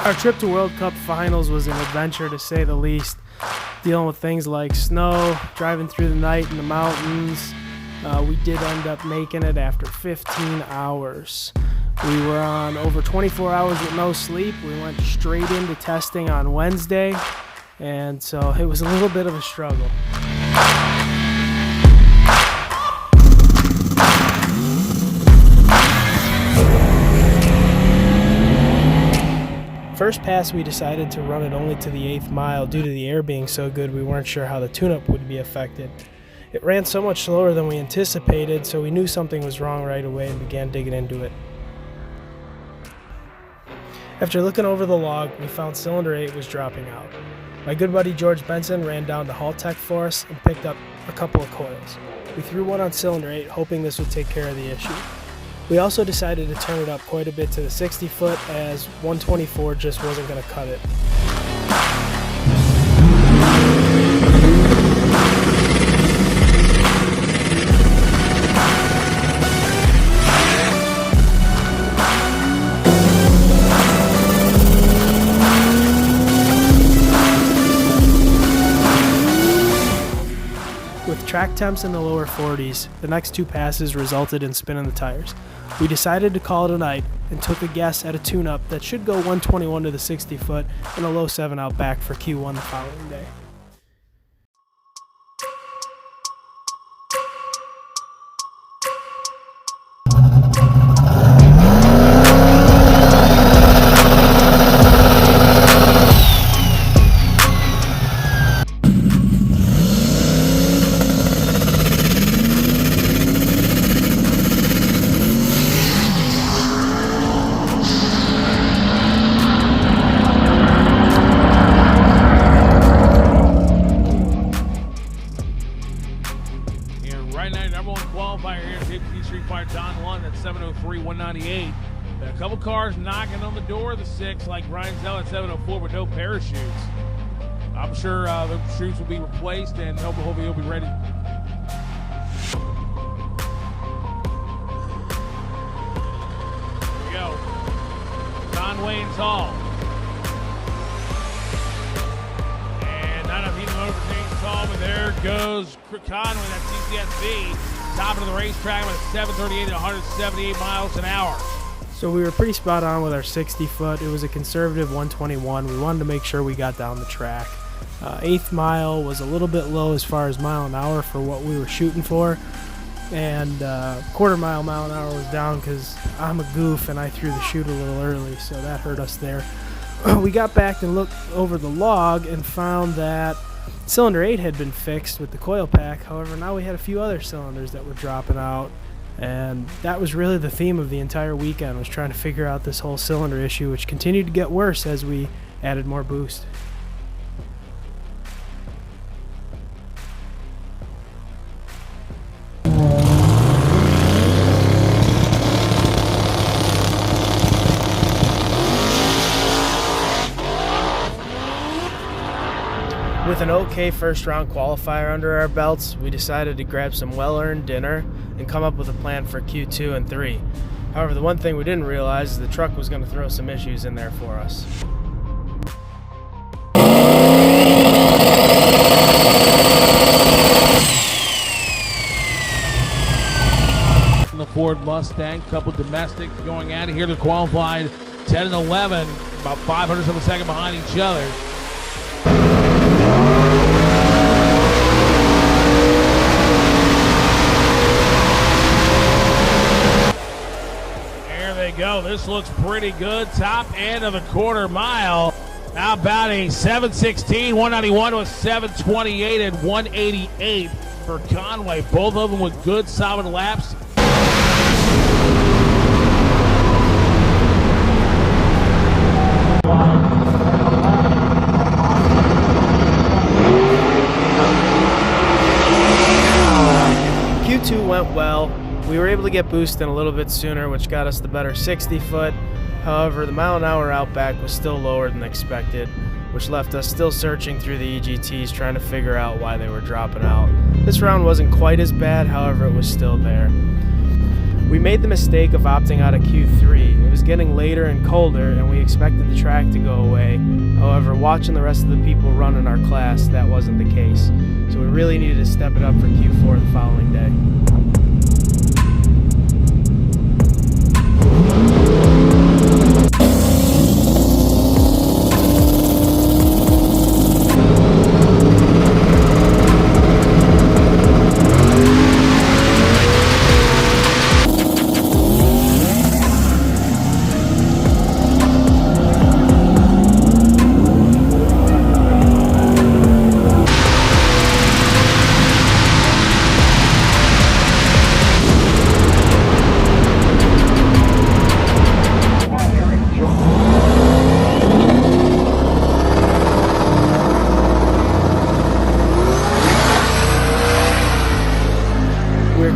Our trip to World Cup finals was an adventure to say the least, dealing with things like snow, driving through the night in the mountains. We did end up making it after 15 hours. We were on over 24 hours with no sleep. We went straight into testing on Wednesday, and so it was a little bit of a struggle. First pass, we decided to run it only to the 8th mile. Due to the air being so good, we weren't sure how the tune-up would be affected. It ran so much slower than we anticipated, so we knew something was wrong right away and began digging into it. After looking over the log, we found cylinder 8 was dropping out. My good buddy George Benson ran down to Haltech for us and picked up a couple of coils. We threw one on cylinder 8, hoping this would take care of the issue. We also decided to turn it up quite a bit to the 60 foot as 124 just wasn't going to cut it. With track temps in the lower 40s, the next two passes resulted in spinning the tires. We decided to call it a night and took a guess at a tune-up that should go 121 to the 60 foot and a low 7 out back for Q1 the following day. A couple cars knocking on the door of the 6 like Ryan Zell at 704 with no parachutes. I'm sure the chutes will be replaced and hopefully he'll be ready. Here we go. Don Wayne's Hall. And not enough heat over James Hall, but there goes Conway, that CTS V, top of the racetrack with a 738 at 178 miles an hour. So we were pretty spot on with our 60 foot. It was a conservative 121. We wanted to make sure we got down the track. 8th mile was a little bit low as far as mile an hour for what we were shooting for. And quarter mile an hour was down because I'm a goof and I threw the chute a little early, so that hurt us there. We got back and looked over the log and found that cylinder 8 had been fixed with the coil pack. However, now we had a few other cylinders that were dropping out. And that was really the theme of the entire weekend, was trying to figure out this whole cylinder issue, which continued to get worse as we added more boost. With an okay first round qualifier under our belts, we decided to grab some well-earned dinner and come up with a plan for Q2 and 3. However, the one thing we didn't realize is the truck was going to throw some issues in there for us. The Ford Mustang, couple domestics going at it here. They're qualified 10 and 11, about 500 of a second behind each other. Go. This looks pretty good. Top end of the quarter mile. Now about a 7:16, 191 to a 7:28 and 188 for Conway. Both of them with good, solid laps. Q2 went well. We were able to get boosting a little bit sooner, which got us the better 60 foot. However, the mile an hour outback was still lower than expected, which left us still searching through the EGTs trying to figure out why they were dropping out. This round wasn't quite as bad, however, it was still there. We made the mistake of opting out of Q3. It was getting later and colder, and we expected the track to go away. However, watching the rest of the people run in our class, that wasn't the case. So we really needed to step it up for Q4 the following day.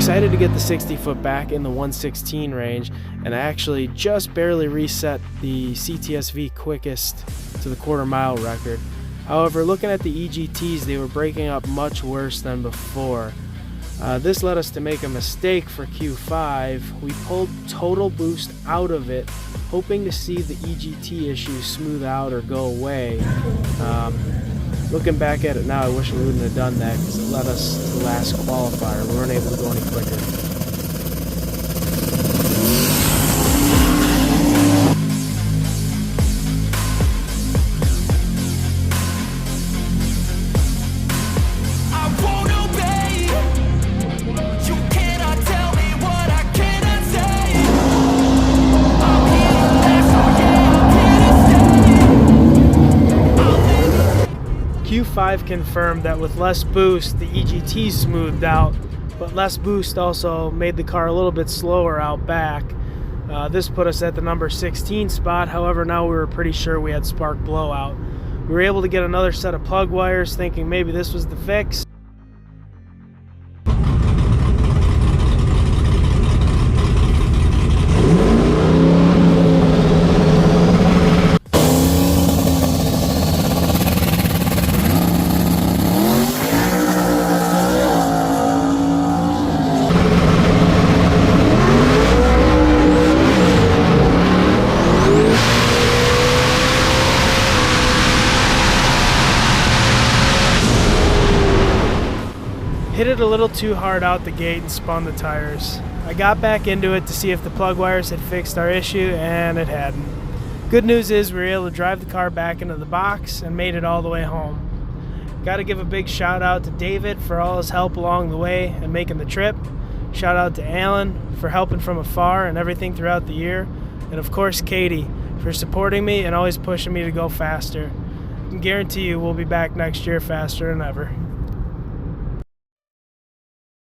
Excited to get the 60 foot back in the 116 range, and I actually just barely reset the CTS V quickest to the quarter mile record. However, looking at the EGTs, they were breaking up much worse than before. This led us to make a mistake for Q5. We pulled total boost out of it, hoping to see the EGT issues smooth out or go away. Looking back at it now, I wish we wouldn't have done that because it led us to the last qualifier. We weren't able to go any quicker. Q5 confirmed that with less boost, the EGT smoothed out, but less boost also made the car a little bit slower out back. This put us at the number 16 spot. However, now we were pretty sure we had spark blowout. We were able to get another set of plug wires, thinking maybe this was the fix. Hit it a little too hard out the gate and spun the tires. I got back into it to see if the plug wires had fixed our issue, and it hadn't. Good news is we were able to drive the car back into the box and made it all the way home. Got to give a big shout out to David for all his help along the way and making the trip. Shout out to Alan for helping from afar and everything throughout the year. And of course Katie for supporting me and always pushing me to go faster. I can guarantee you we'll be back next year faster than ever.